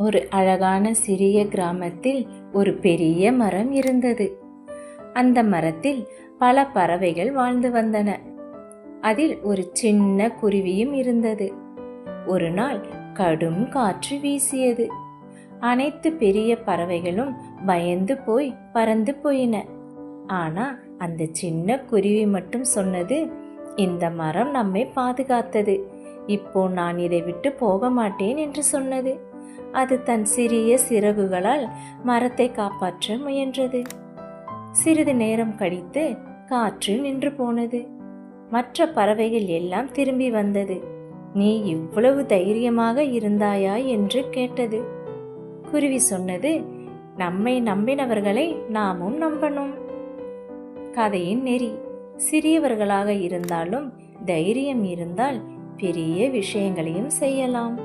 ஒரு அழகான சிறிய கிராமத்தில் ஒரு பெரிய மரம் இருந்தது. அந்த மரத்தில் பல பறவைகள் வாழ்ந்து வந்தன. அதில் ஒரு சின்ன குருவியும் இருந்தது. ஒரு நாள் கடும் காற்று வீசியது. அனைத்து பெரிய பறவைகளும் பயந்து போய் பறந்து போயின. ஆனா அந்த சின்ன குருவி மட்டும் சொன்னது, இந்த மரம் நம்மை பாதுகாத்தது, இப்போ நான் இதை விட்டு போக மாட்டேன் என்று சொன்னது. அது தன் சிறிய சிறகுகளால் மரத்தை காப்பாற்ற முயன்றது. சிறிது நேரம் கழித்து காற்று நின்று போனது. மற்ற பறவைகள் எல்லாம் திரும்பி வந்தது. நீ இவ்வளவு தைரியமாக இருந்தாயா என்று கேட்டது. குருவி சொன்னது, நம்மை நம்பினவர்களை நாமும் நம்பணும். கதையின் நெறி: சிறியவர்களாக இருந்தாலும் தைரியம் இருந்தால் பெரிய விஷயங்களையும் செய்யலாம்.